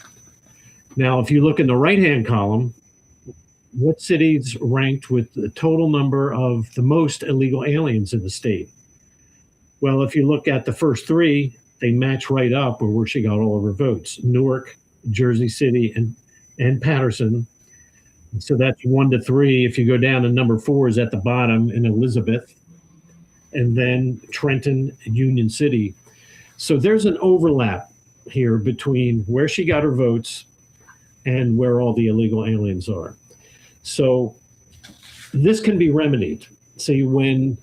Now, if you look in the right-hand column, what cities ranked with the total number of the most illegal aliens in the state? Well, if you look at the first 3, they match right up where she got all of her votes. Newark, Jersey City, and Patterson. So that's 1 to 3. If you go down to number 4 is at the bottom in Elizabeth, and then Trenton and Union City. So there's an overlap here between where she got her votes and where all the illegal aliens are. So this can be remedied. See, when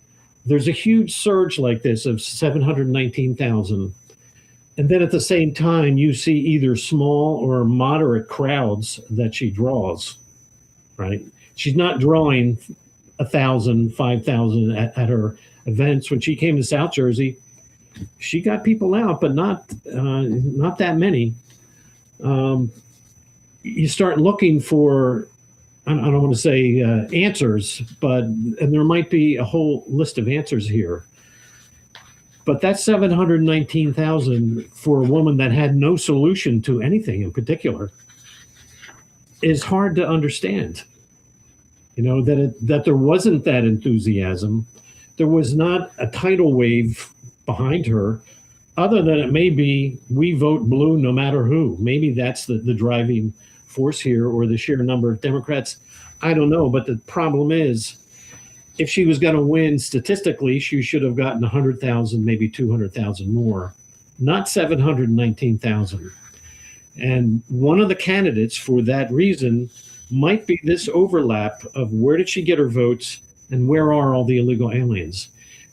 there's a huge surge like this of 719,000, and then at the same time, you see either small or moderate crowds that she draws, right? She's not drawing 1,000, 5,000 at her events. When she came to South Jersey, she got people out, but not that many. You start looking for, I don't want to say answers, and there might be a whole list of answers here. But that 719,000 for a woman that had no solution to anything in particular is hard to understand. That there wasn't that enthusiasm. There was not a tidal wave behind her, other than it may be, we vote blue no matter who. Maybe that's the driving force here, or the sheer number of Democrats. I don't know. But the problem is, if she was going to win statistically, she should have gotten 100,000, maybe 200,000 more, not 719,000. And one of the candidates for that reason might be this overlap of where did she get her votes and where are all the illegal aliens?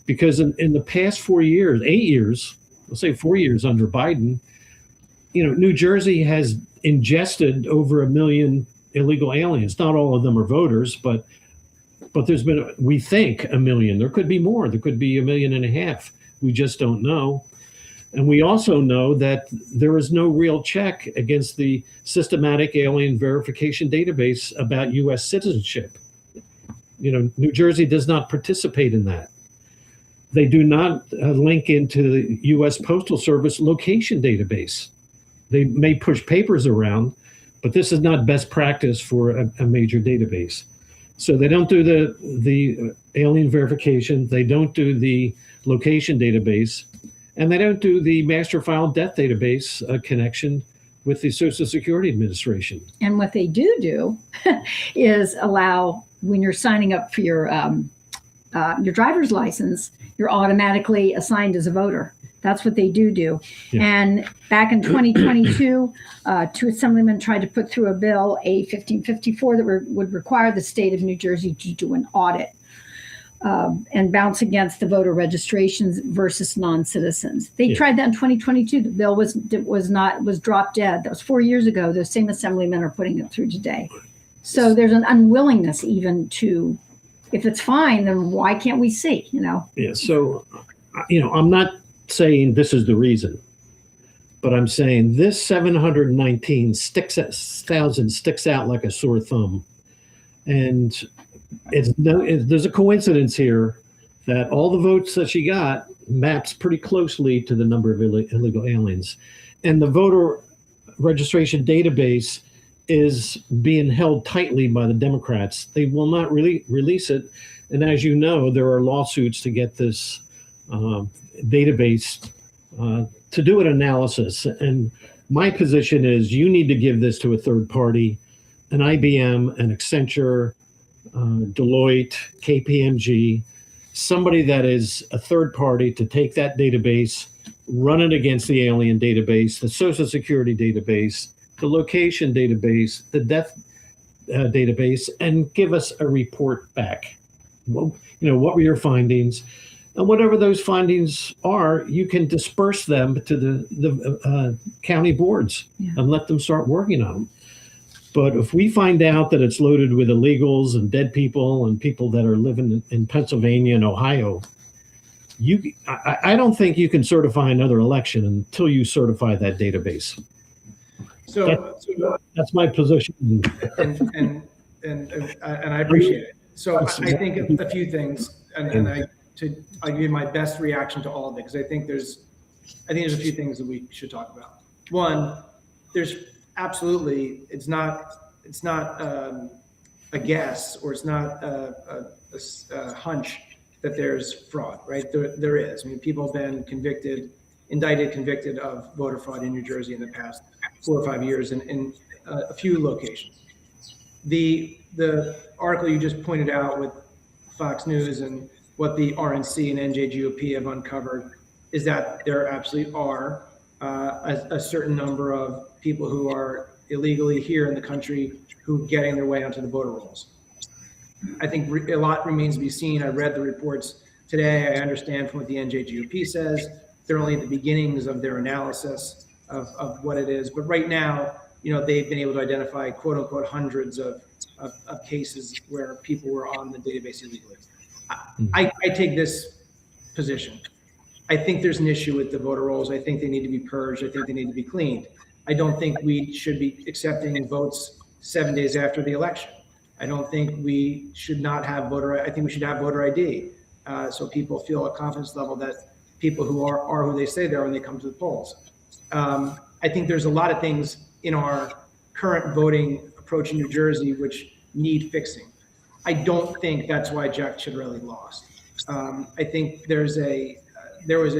Because in the past 8 years, let's say 4 years under Biden, New Jersey has ingested over 1 million illegal aliens. Not all of them are voters, but there's been, we think, 1 million. There could be more. There could be 1.5 million. We just don't know. And we also know that there is no real check against the systematic alien verification database about U.S. citizenship. New Jersey does not participate in that. They do not link into the U.S. Postal Service location database. They may push papers around, but this is not best practice for a major database. So they don't do the alien verification. They don't do the location database. And they don't do the master file death database connection with the Social Security Administration. And what they do is allow, when you're signing up for your driver's license, you're automatically assigned as a voter. That's what they do. Yeah. And back in 2022, two assemblymen tried to put through a bill, A 1554, that would require the state of New Jersey to do an audit and bounce against the voter registrations versus non-citizens. They tried that in 2022. The bill was dropped dead. That was 4 years ago. Those same assemblymen are putting it through today. So there's an unwillingness even to, if it's fine, then why can't we see, Yeah, so, I'm not saying this is the reason, but I'm saying this 719,000 sticks out like a sore thumb. And there's a coincidence here that all the votes that she got maps pretty closely to the number of illegal aliens. And the voter registration database is being held tightly by the Democrats. They will not really release it. And as you know, there are lawsuits to get this database to do an analysis. And my position is you need to give this to a third party, an IBM, an Accenture, Deloitte, KPMG, somebody that is a third party to take that database, run it against the alien database, the Social Security database, the location database, the death database, and give us a report back. Well, what were your findings? And whatever those findings are, you can disperse them to the county boards and let them start working on them. But if we find out that it's loaded with illegals and dead people and people that are living in Pennsylvania and Ohio, I don't think you can certify another election until you certify that database. So that's my position. And I appreciate it. So I think a few things, and I give my best reaction to all of it, because I think there's a few things that we should talk about. One, there's absolutely, it's not a guess, or it's not a hunch that there's fraud, right? There is. I mean, people have been convicted of voter fraud in New Jersey in the past 4 or 5 years in a few locations. The article you just pointed out with Fox News and what the RNC and NJGOP have uncovered is that there absolutely are a certain number of people who are illegally here in the country who are getting their way onto the voter rolls. I think a lot remains to be seen. I read the reports today. I understand from what the NJGOP says, they're only at the beginnings of their analysis of what it is. But right now, they've been able to identify, quote unquote, hundreds of cases where people were on the database illegally. I take this position. I think there's an issue with the voter rolls. I think they need to be purged. I think they need to be cleaned. I don't think we should be accepting votes 7 days after the election. I don't think we should not have I think we should have voter ID, so people feel a confidence level that people who are who they say they are when they come to the polls. I think there's a lot of things in our current voting approach in New Jersey which need fixing. I don't think that's why Jack Ciattarelli lost. I think there was a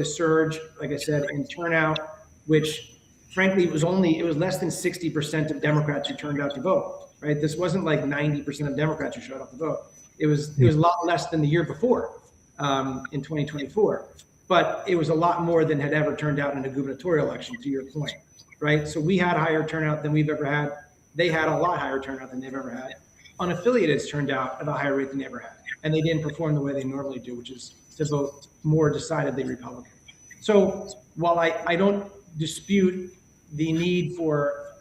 surge, like I said, in turnout, which frankly it was less than 60% of Democrats who turned out to vote. Right? This wasn't like 90% of Democrats who showed up to vote. It was a lot less than the year before, in 2024. But it was a lot more than had ever turned out in a gubernatorial election, to your point, right? So we had a higher turnout than we've ever had. They had a lot higher turnout than they've ever had. Unaffiliateds turned out at a higher rate than they ever had. And they didn't perform the way they normally do, which is to vote more decidedly Republican. So while I don't dispute the need for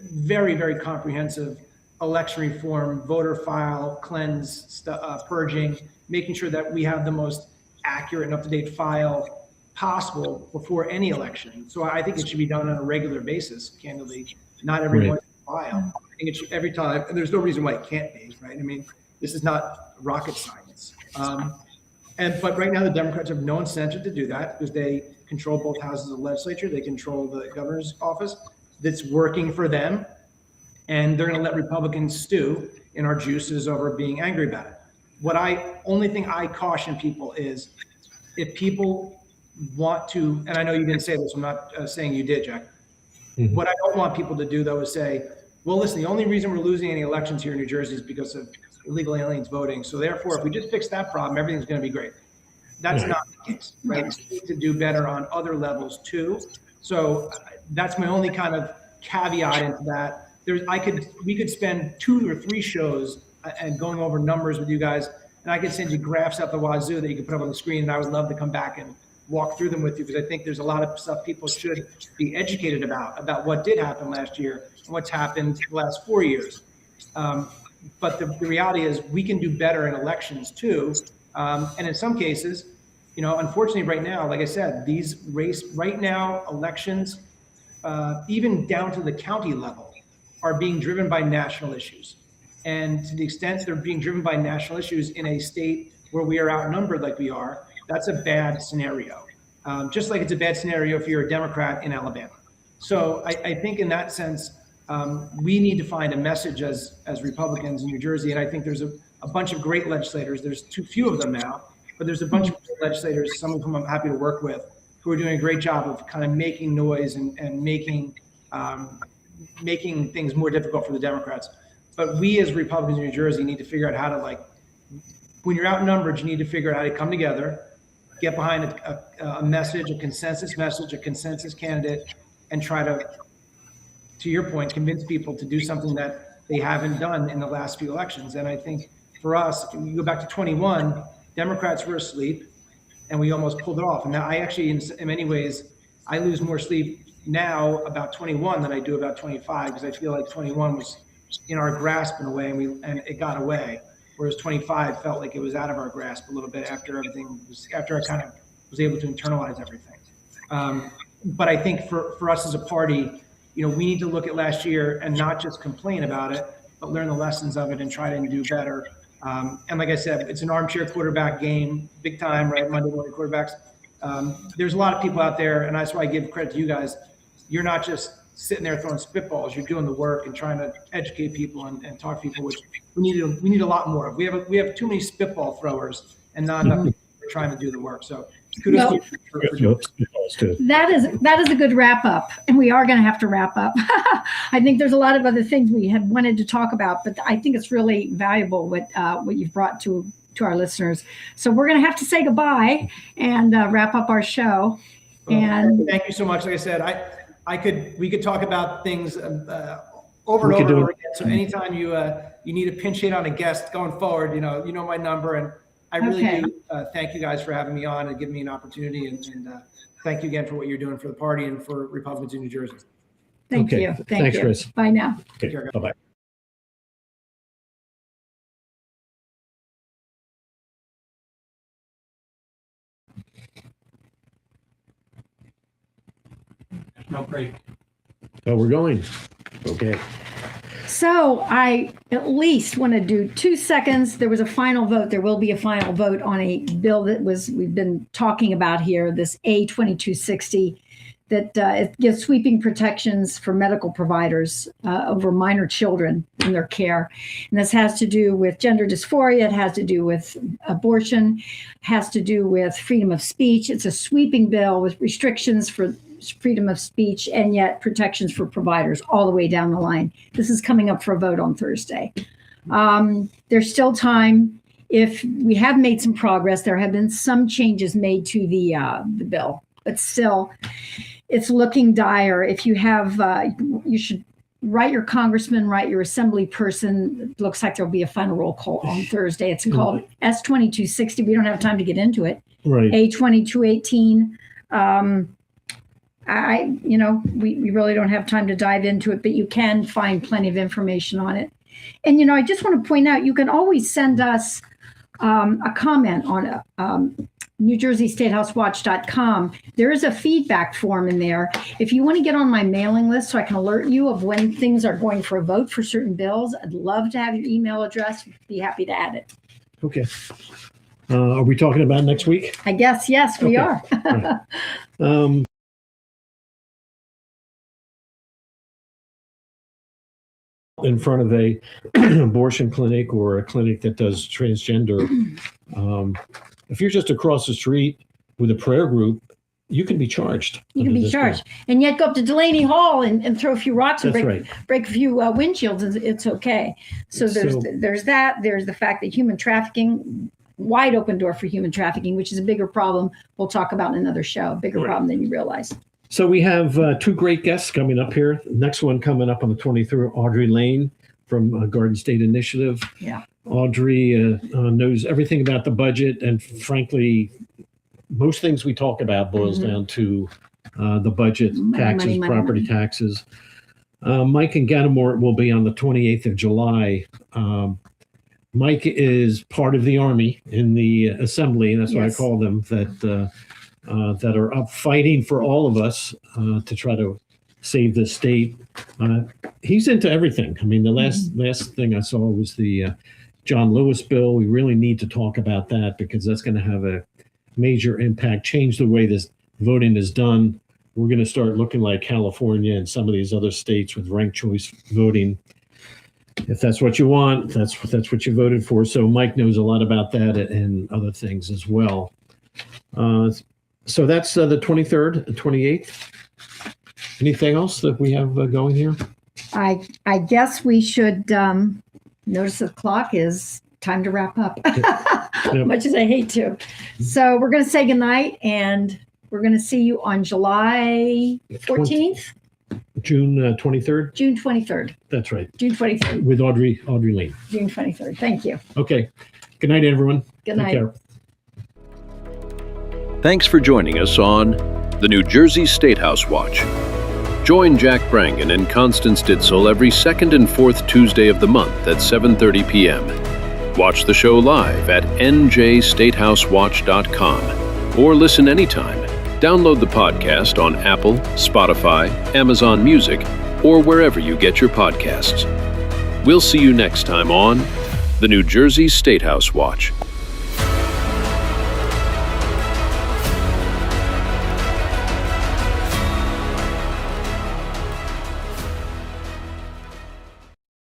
very, very comprehensive election reform, voter file cleanse, purging, making sure that we have the most accurate and up-to-date file possible before any election. So I think it should be done on a regular basis, candidly, not every once in a while. I think it should every time, and there's no reason why it can't be, right? I mean, this is not rocket science. But right now the Democrats have no incentive to do that because they control both houses of the legislature. They control the governor's office. That's working for them. And they're going to let Republicans stew in our juices over being angry about it. Only thing I caution people is if people want to, and I know you didn't say this, I'm not saying you did, Jack. What I don't want people to do, though, is say, well, listen, the only reason we're losing any elections here in New Jersey is because of illegal aliens voting. So therefore, if we just fix that problem, everything's going to be great. That's not the case, right? We need to do better on other levels too. So that's my only kind of caveat into that. We could spend 2 or 3 shows and going over numbers with you guys, and I could send you graphs out the wazoo that you can put up on the screen, and I would love to come back and walk through them with you, because I think there's a lot of stuff people should be educated about what did happen last year and what's happened the last 4 years. But the reality is we can do better in elections too. And in some cases, unfortunately right now, like I said, right now elections, even down to the county level, are being driven by national issues. And to the extent they're being driven by national issues in a state where we are outnumbered like we are, that's a bad scenario. Just like it's a bad scenario if you're a Democrat in Alabama. So I think in that sense, we need to find a message as Republicans in New Jersey. And I think there's a bunch of great legislators. There's too few of them now, but there's a bunch of legislators, some of whom I'm happy to work with, who are doing a great job of kind of making noise and making things more difficult for the Democrats. But we as Republicans in New Jersey need to figure out how to, when you're outnumbered, you need to figure out how to come together, get behind a message, a consensus message, a consensus candidate, and try to your point, convince people to do something that they haven't done in the last few elections. And I think for us, if you go back to 21, Democrats were asleep and we almost pulled it off. And now I actually, in many ways, I lose more sleep now about 21 than I do about 25, because I feel like 21 was in our grasp in a way, and it got away. Whereas 25 felt like it was out of our grasp a little bit after I kind of was able to internalize everything. But I think for us as a party, we need to look at last year and not just complain about it, but learn the lessons of it and try to do better. And like I said, it's an armchair quarterback game, big time, right? Monday morning quarterbacks. There's a lot of people out there, and that's why I give credit to you guys. You're not just sitting there throwing spitballs. You're doing the work and trying to educate people and talk to people, which we need a lot more of. We have too many spitball throwers and not enough people trying to do the work. So kudos to you for that is a good wrap up, and we are going to have to wrap up. I think there's a lot of other things we had wanted to talk about, but I think it's really valuable what you've brought to our listeners. So we're going to have to say goodbye and wrap up our show. And thank you so much. Like I said, we could talk about things over and over again. So anytime you need a pinch hit on a guest going forward, you know my number, and I really do thank you guys for having me on and giving me an opportunity, and thank you again for what you're doing for the party and for Republicans in New Jersey. Thank you. Thanks, Chris. Bye now. Take care. Bye-bye. No break. Oh, we're going. Okay. So I at least want to do 2 seconds. There was a final vote. There will be a final vote on a bill that we've been talking about here, this A2260, that it gives sweeping protections for medical providers over minor children in their care. And this has to do with gender dysphoria. It has to do with abortion, has to do with freedom of speech. It's a sweeping bill with restrictions for freedom of speech and yet protections for providers all the way down the line. This is coming up for a vote on Thursday. There's still time. If we have made some progress, there have been some changes made to the bill, but still it's looking dire. If you have, you should write your congressman, write your assembly person. It looks like there'll be a final roll call on Thursday. It's called S2260. We don't have time to get into it. Right. A2218. We really don't have time to dive into it, but you can find plenty of information on it. And, I just want to point out, you can always send us a comment on NewJerseyStatehousewatch.com. There is a feedback form in there. If you want to get on my mailing list so I can alert you of when things are going for a vote for certain bills, I'd love to have your email address. Be happy to add it. Okay. Are we talking about next week? I guess, yes, we are. Right. In front of a abortion clinic or a clinic that does transgender, if you're just across the street with a prayer group you can be charged. You can under be this charged, bill. and yet go up to Delaney Hall and throw a few rocks and That's break a few windshields. And it's okay. So there's that. There's the fact that human trafficking, wide open door for human trafficking, which is a bigger problem. We'll talk about in another show. Bigger problem than you realize. So we have two great guests coming up here. Next one coming up on the 23rd, Audrey Lane from Garden State Initiative. Yeah. Audrey knows everything about the budget, and frankly, most things we talk about boils down to the budget, taxes, property taxes. Mike and Ganamort will be on the 28th of July. Mike is part of the Army in the Assembly, and that's why I call them, that are up fighting for all of us to try to save the state. He's into everything. I mean, the last thing I saw was the John Lewis bill. We really need to talk about that because that's going to have a major impact, change the way this voting is done. We're going to start looking like California and some of these other states with ranked choice voting. If that's what you want, that's what you voted for. So Mike knows a lot about that and other things as well. So that's the 23rd and 28th. Anything else that we have going here? I guess we should notice the clock is time to wrap up, much as I hate to. So we're going to say goodnight, and we're going to see you on July 14th? June 23rd? June 23rd. That's right. June 23rd. With Audrey Lane. June 23rd. Thank you. Okay. Good night, everyone. Good night. Take care. Thanks for joining us on the New Jersey Statehouse Watch. Join Jack Brangan and Constance Ditzel every second and fourth Tuesday of the month at 7:30 p.m. Watch the show live at njstatehousewatch.com or listen anytime. Download the podcast on Apple, Spotify, Amazon Music, or wherever you get your podcasts. We'll see you next time on the New Jersey Statehouse Watch.